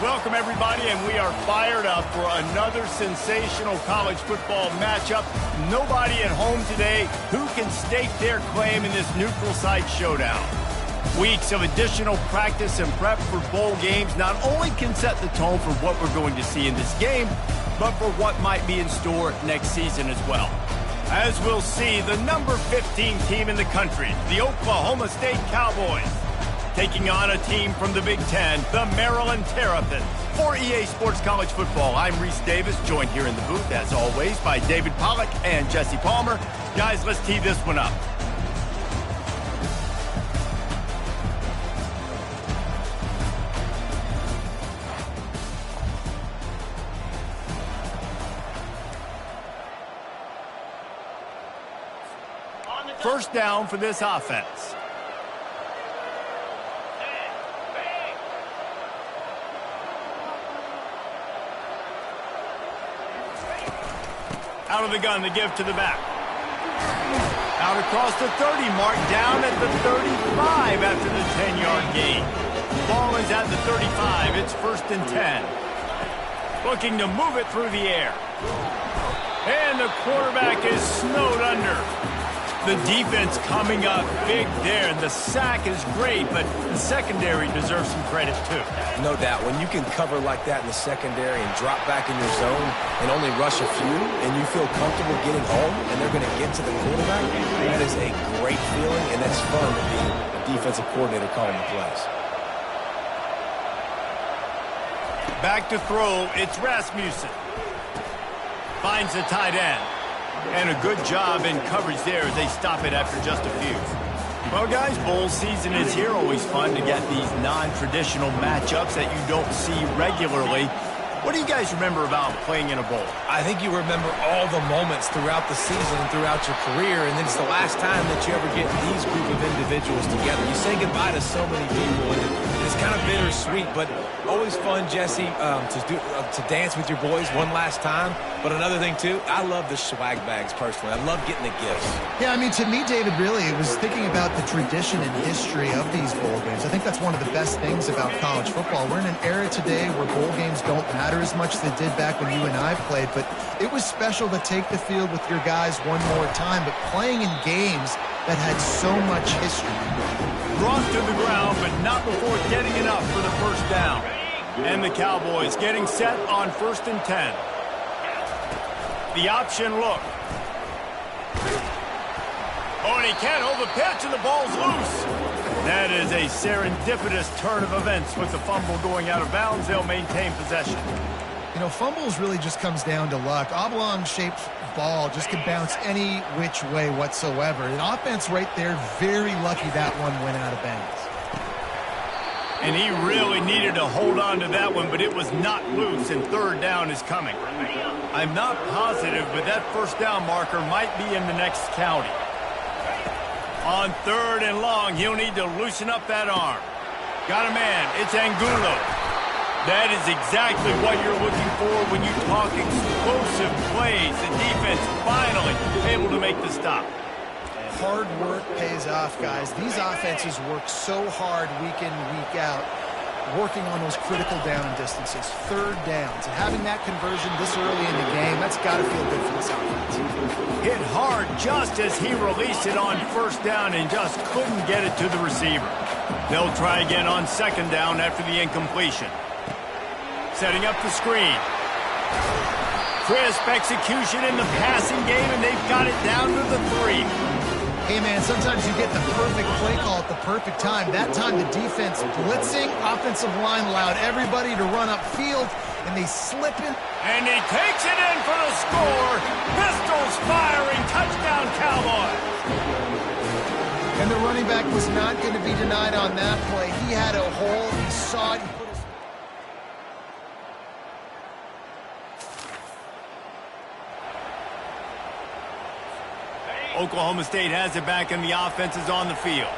Welcome, everybody, and we are fired up for another sensational college football matchup. Nobody at home today who can stake their claim in this neutral site showdown. Weeks of additional practice and prep for bowl games not only can set the tone for what we're going to see in this game, but for what might be in store next season as well. As we'll see, the number 15 team in the country, the Oklahoma State Cowboys, taking on a team from the Big Ten, the Maryland Terrapins. For EA Sports College Football, I'm Reese Davis, joined here in the booth, as always, by David Pollack and Jesse Palmer. Guys, let's tee this one up. First down for this offense. Out of the gun, the give to the back. Out across the 30 mark, down at the 35 after the 10-yard gain. Ball is at the 35. It's 1st and 10. Looking to move it through the air. And the quarterback is snowed under. The defense coming up big there, and the sack is great, but the secondary deserves some credit too. No doubt. When you can cover like that in the secondary and drop back in your zone and only rush a few, and you feel comfortable getting home, and they're going to get to the quarterback, that is a great feeling, and that's fun to be a defensive coordinator calling the plays. Back to throw, it's Rasmussen. Finds the tight end. And a good job in coverage there as they stop it after just a few. Well, guys, bowl season is here. Always fun to get these non-traditional matchups that you don't see regularly. What do you guys remember about playing in a bowl? I think you remember all the moments throughout the season and throughout your career, and it's the last time that you ever get these group of individuals together. You say goodbye to so many people, and it's kind of bittersweet, but always fun, Jesse, to dance with your boys one last time. But another thing, too, I love the swag bags personally. I love getting the gifts. Yeah, I mean, to me, David, really, it was thinking about the tradition and history of these bowl games. I think that's one of the best things about college football. We're in an era today where bowl games don't matter as much as they did back when you and I played, but it was special to take the field with your guys one more time, but playing in games that had so much history. Brought to the ground, but not before getting enough for the first down. And the Cowboys getting set on 1st and 10. The option look. Oh, and he can't hold the pitch, and the ball's loose. That is a serendipitous turn of events with the fumble going out of bounds. They'll maintain possession. You know, fumbles really just comes down to luck. Oblong-shaped ball just can bounce any which way whatsoever. An offense right there, very lucky that one went out of bounds. And he really needed to hold on to that one, but it was not loose, and 3rd down is coming. I'm not positive, but that 1st down marker might be in the next county. On 3rd and long, he'll need to loosen up that arm. Got a man. It's Angulo. That is exactly what you're looking for when you talk explosive plays. The defense finally able to make the stop. Hard work pays off, guys. These offenses work so hard week in, week out, working on those critical down distances, 3rd downs. And having that conversion this early in the game, that's got to feel good for this offense. Hit hard just as he released it on 1st down and just couldn't get it to the receiver. They'll try again on 2nd down after the incompletion. Setting up the screen. Crisp execution in the passing game, and they've got it down to the 3. Hey, man, sometimes you get the perfect play call at the perfect time. That time the defense blitzing, offensive line allowed everybody to run upfield, and they slip in. And he takes it in for the score. Pistols firing, touchdown Cowboys. And the running back was not going to be denied on that play. He had a hole, he saw it, he put his... Oklahoma State has it back, and the offense is on the field.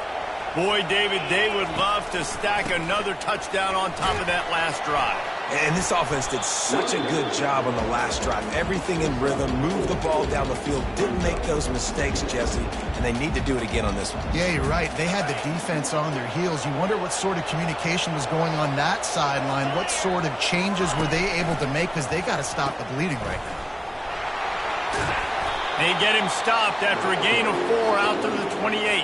Boy, David, they would love to stack another touchdown on top of that last drive. And this offense did such a good job on the last drive. Everything in rhythm, moved the ball down the field, didn't make those mistakes, Jesse, and they need to do it again on this one. Yeah, you're right. They had the defense on their heels. You wonder what sort of communication was going on that sideline. What sort of changes were they able to make, because they got to stop the bleeding right now. They get him stopped after a gain of 4 out to the 28.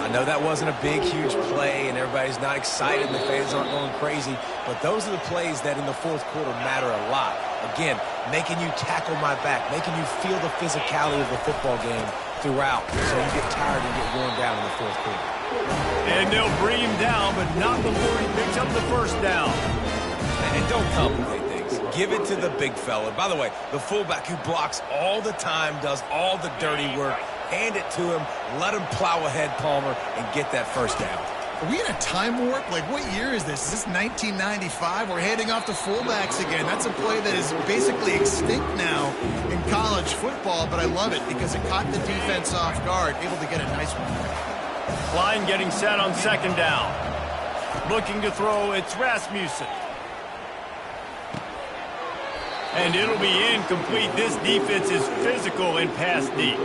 I know that wasn't a big, huge play, and everybody's not excited, and the fans aren't going crazy, but those are the plays that in the fourth quarter matter a lot. Again, making you tackle my back, making you feel the physicality of the football game throughout, so you get tired and get worn down in the fourth quarter. And they'll bring him down, but not before he picks up the first down. And don't complicate things. Give it to the big fella. By the way, the fullback who blocks all the time, does all the dirty work. Hand it to him, let him plow ahead, Palmer, and get that first down. Are we in a time warp? Like, what year is this? Is this 1995? We're handing off to fullbacks again. That's a play that is basically extinct now in college football, but I love it because it caught the defense off guard, able to get a nice one there. Line getting set on second down. Looking to throw, it's Rasmussen. And it'll be incomplete. This defense is physical in pass deep.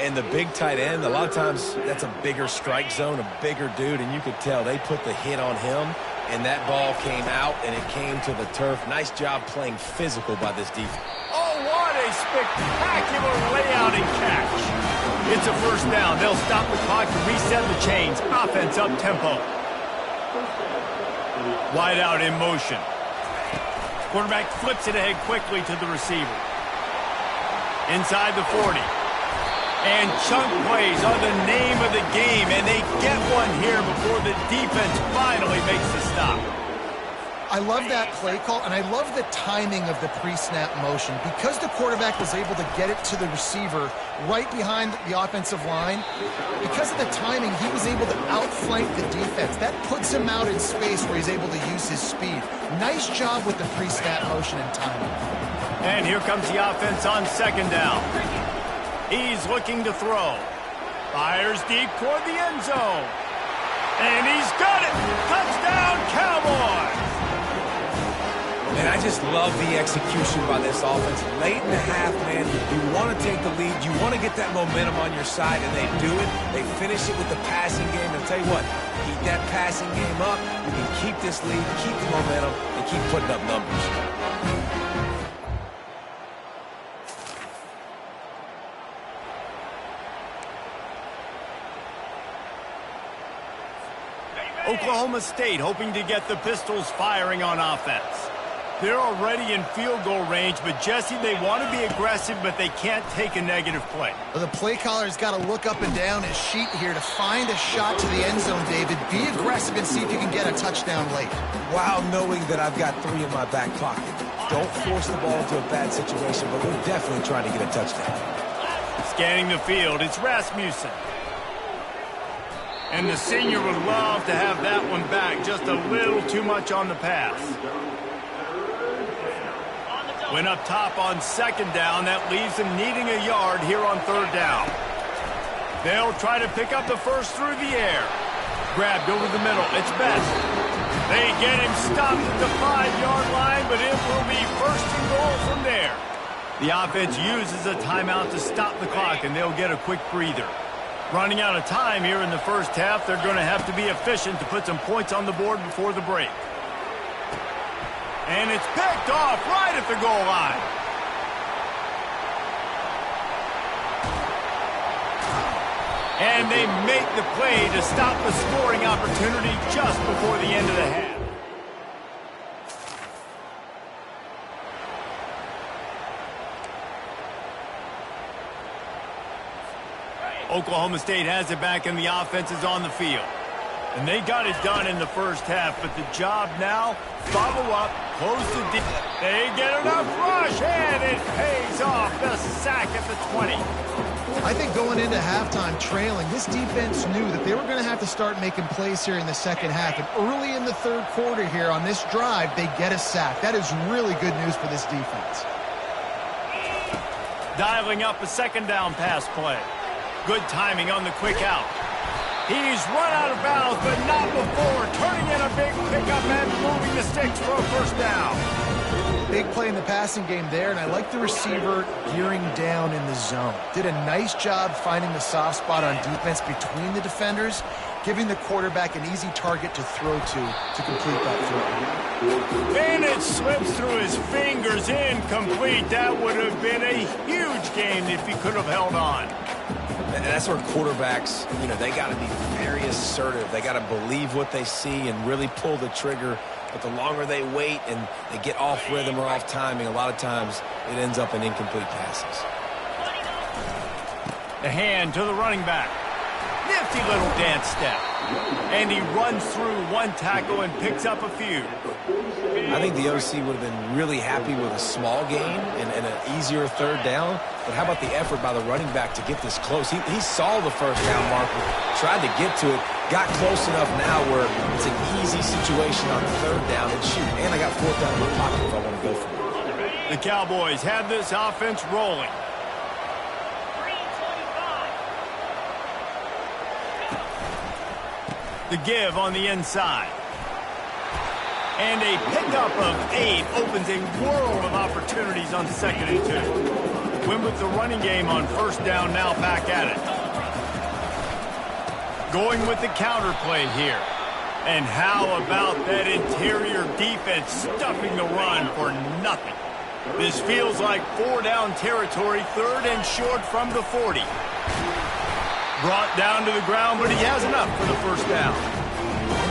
And the big tight end, a lot of times that's a bigger strike zone, a bigger dude, and you could tell they put the hit on him, and that ball came out, and it came to the turf. Nice job playing physical by this defense. Oh, what a spectacular layout and catch. It's a first down. They'll stop the clock to reset the chains. Offense up tempo. Wide out in motion. Quarterback flips it ahead quickly to the receiver. Inside the 40. And chunk plays are the name of the game, and they get one here before the defense finally makes the stop. I love that play call, and I love the timing of the pre-snap motion. Because the quarterback was able to get it to the receiver right behind the offensive line, because of the timing, he was able to outflank the defense. That puts him out in space where he's able to use his speed. Nice job with the pre-snap motion and timing. And here comes the offense on second down. He's looking to throw. Fires deep toward the end zone. And he's got it! Touchdown, Cowboys! And I just love the execution by this offense. Late in the half, man, you want to take the lead. You want to get that momentum on your side, and they do it. They finish it with the passing game. And I'll tell you what, keep that passing game up. You can keep this lead, keep the momentum, and keep putting up numbers. Oklahoma State hoping to get the Pistols firing on offense. They're already in field goal range, but Jesse, they want to be aggressive, but they can't take a negative play. Well, the play caller's got to look up and down his sheet here to find a shot to the end zone, David. Be aggressive and see if you can get a touchdown late. While knowing that I've got 3 in my back pocket. Don't force the ball into a bad situation, but we're definitely trying to get a touchdown. Scanning the field, it's Rasmussen. And the senior would love to have that one back. Just a little too much on the pass. Went up top on second down. That leaves them needing a yard here on third down. They'll try to pick up the first through the air. Grabbed over the middle. It's Best. They get him stopped at the 5-yard line, but it will be first and goal from there. The offense uses a timeout to stop the clock, and they'll get a quick breather. Running out of time here in the first half, they're going to have to be efficient to put some points on the board before the break. And it's picked off right at the goal line. And they make the play to stop the scoring opportunity just before the end of the half. Oklahoma State has it back and the offense is on the field. And they got it done in the first half, but the job now, follow up, close the deep. They get enough rush, and it pays off. The sack at the 20. I think going into halftime trailing, this defense knew that they were going to have to start making plays here in the second half. And early in the third quarter here on this drive, they get a sack. That is really good news for this defense. Dialing up a second down pass play. Good timing on the quick out. He's run out of bounds, but not before turning in a big pickup and moving the sticks for a first down. Big play in the passing game there, and I like the receiver gearing down in the zone. Did a nice job finding the soft spot on defense between the defenders, giving the quarterback an easy target to throw to complete that throw. And it slips through his fingers, incomplete. That would have been a huge gain if he could have held on. And that's where quarterbacks, they got to be very assertive. They got to believe what they see and really pull the trigger. But the longer they wait and they get off rhythm or off timing, a lot of times it ends up in incomplete passes. The hand to the running back. Nifty little dance step. And he runs through one tackle and picks up a few. I think the OC would have been really happy with a small gain and an easier third down. But how about the effort by the running back to get this close? He saw the first down marker, tried to get to it, got close enough now where it's an easy situation on third down and shoot. And I got fourth down in my pocket if I want to go for it. The Cowboys have this offense rolling. The give on the inside. And a pickup of 8 opens a world of opportunities on 2nd and 2. Win with the running game on first down, now back at it. Going with the counter play here. And how about that interior defense stuffing the run for nothing? This feels like 4-down territory, 3rd and short from the 40. Brought down to the ground, but he has enough for the first down.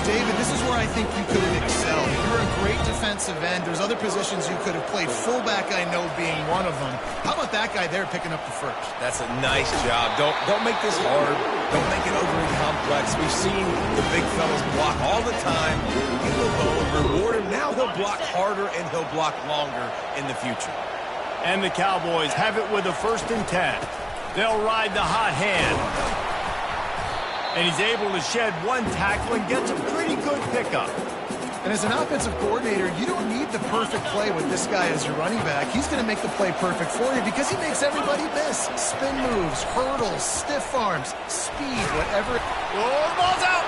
David, this is where I think you could have excelled. You're a great defensive end. There's other positions you could have played. Fullback, I know, being one of them. How about that guy there picking up the first? That's a nice job. Don't make this hard. Don't make it overly complex. We've seen the big fellas block all the time. Give him a bone, reward him. Now he'll block harder and he'll block longer in the future. And the Cowboys have it with a 1st and 10. They'll ride the hot hand. And he's able to shed one tackle and gets a pretty good pickup. And as an offensive coordinator, you don't need the perfect play with this guy as your running back. He's going to make the play perfect for you because he makes everybody miss. Spin moves, hurdles, stiff arms, speed, whatever. Oh, the ball's out!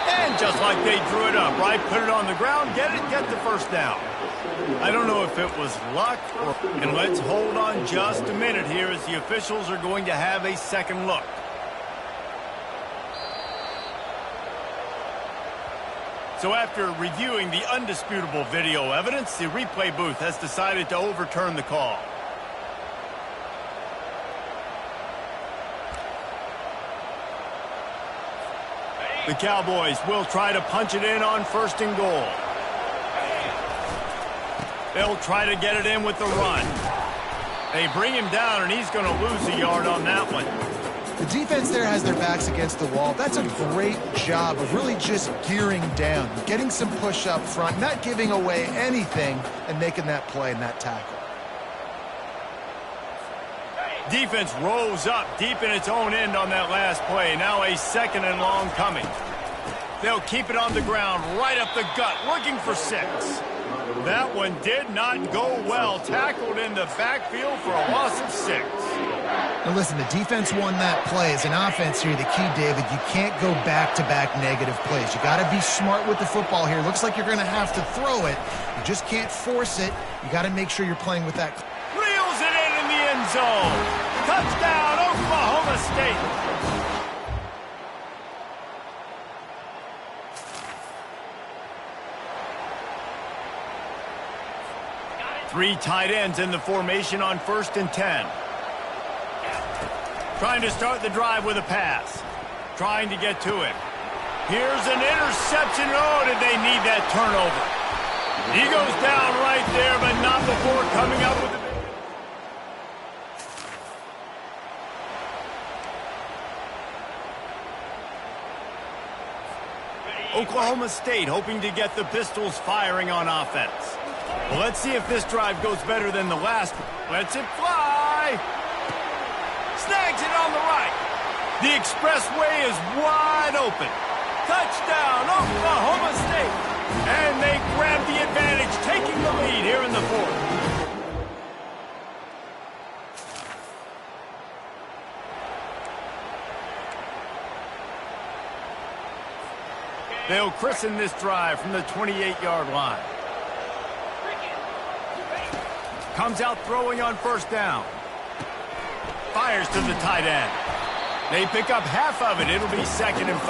And just like they drew it up, right? Put it on the ground, get the first down. I don't know if it was luck or... And let's hold on just a minute here as the officials are going to have a second look. So after reviewing the undisputable video evidence, the replay booth has decided to overturn the call. The Cowboys will try to punch it in on 1st and goal. They'll try to get it in with the run. They bring him down, and he's going to lose a yard on that one. The defense there has their backs against the wall. That's a great job of really just gearing down, getting some push up front, not giving away anything, and making that play and that tackle. Defense rose up deep in its own end on that last play. Now a 2nd and long coming. They'll keep it on the ground, right up the gut, looking for 6. That one did not go well. Tackled in the backfield for a loss of 6. Now listen, the defense won that play. As an offense here, the key, David, you can't go back-to-back negative plays. You got to be smart with the football here. Looks like you're going to have to throw it. You just can't force it. You got to make sure you're playing with that. Reels it in the end zone. Touchdown, Oklahoma State. Three tight ends in the formation on 1st and 10. Trying to start the drive with a pass. Trying to get to it. Here's an interception. Oh, did they need that turnover? He goes down right there, but not before coming up with the... Oklahoma State hoping to get the Pistols firing on offense. Well, let's see if this drive goes better than the last one. Lets it fly. Snags it on the right. The expressway is wide open. Touchdown, Oklahoma State. And they grab the advantage, taking the lead here in the 4th. They'll christen this drive from the 28-yard line. Comes out throwing on first down. Fires to the tight end. They pick up half of it. It'll be 2nd and 5.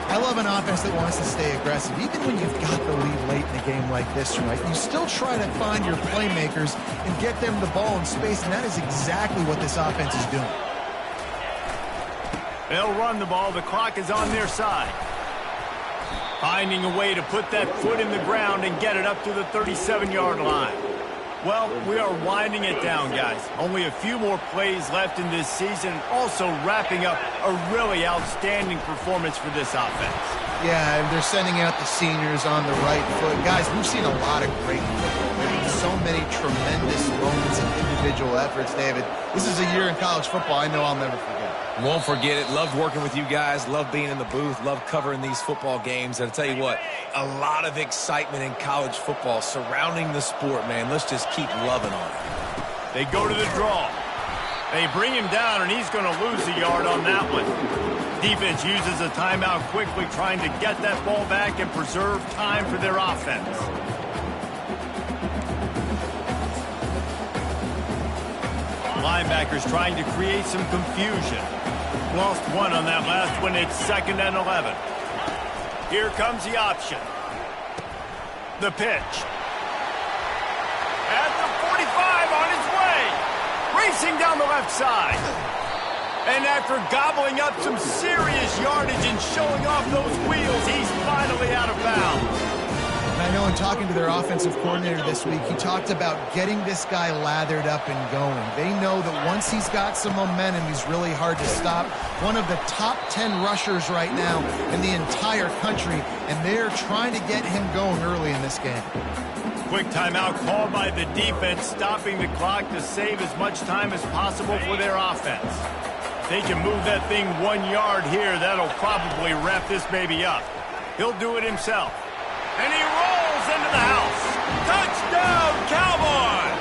I love an offense that wants to stay aggressive. Even when you've got the lead late in a game like this, right, you still try to find your playmakers and get them the ball in space, and that is exactly what this offense is doing. They'll run the ball. The clock is on their side. Finding a way to put that foot in the ground and get it up to the 37-yard line. Well, we are winding it down, guys. Only a few more plays left in this season. Also wrapping up a really outstanding performance for this offense. Yeah, and they're sending out the seniors on the right foot. Guys, we've seen a lot of great football. There have been so many tremendous moments and individual efforts, David. This is a year in college football I know I'll never forget. Won't forget it. Loved working with you guys. Loved being in the booth. Loved covering these football games. And I'll tell you what, a lot of excitement in college football surrounding the sport, man. Let's just keep loving on it. They go to the draw. They bring him down, and he's going to lose a yard on that one. Defense uses a timeout quickly, trying to get that ball back and preserve time for their offense. Linebackers trying to create some confusion. Lost one on that last one. It's 2nd and 11. Here comes the option. The pitch. At the 45 on his way. Racing down the left side. And after gobbling up some serious yardage and showing off those wheels, he's finally out of bounds. And I know in talking to their offensive coordinator this week, he talked about getting this guy lathered up and going. They know that once he's got some momentum, he's really hard to stop. One of the top 10 rushers right now in the entire country, and they're trying to get him going early in this game. Quick timeout called by the defense, stopping the clock to save as much time as possible for their offense. They can move that thing 1 yard here. That'll probably wrap this baby up. He'll do it himself. And he rolls into the house. Touchdown, Cowboys!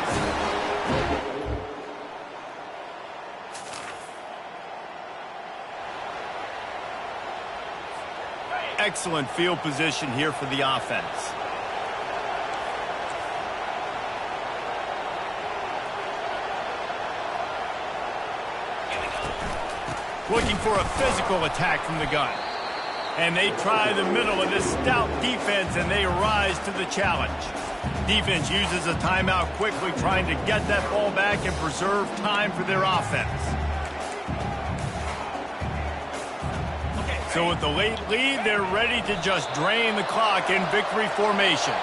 Excellent field position here for the offense. Looking for a physical attack from the gun. And they try the middle of this stout defense, and they rise to the challenge. Defense uses a timeout quickly, trying to get that ball back and preserve time for their offense. So with the late lead, they're ready to just drain the clock in victory formation.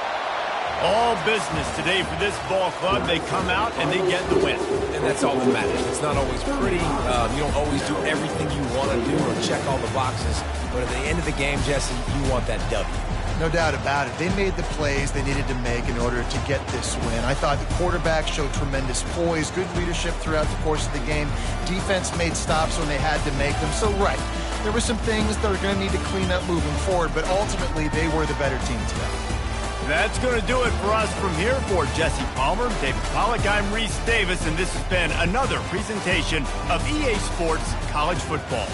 All business today for this ball club. They come out and they get the win. And that's all that matters. It's not always pretty. You don't always do everything you want to do or check all the boxes. But at the end of the game, Jesse, you want that W. No doubt about it. They made the plays they needed to make in order to get this win. I thought the quarterback showed tremendous poise, good leadership throughout the course of the game. Defense made stops when they had to make them. So, right, there were some things that are going to need to clean up moving forward, but ultimately they were the better team today. That's going to do it for us from here. For Jesse Palmer, David Pollack, I'm Reese Davis, and this has been another presentation of EA Sports College Football.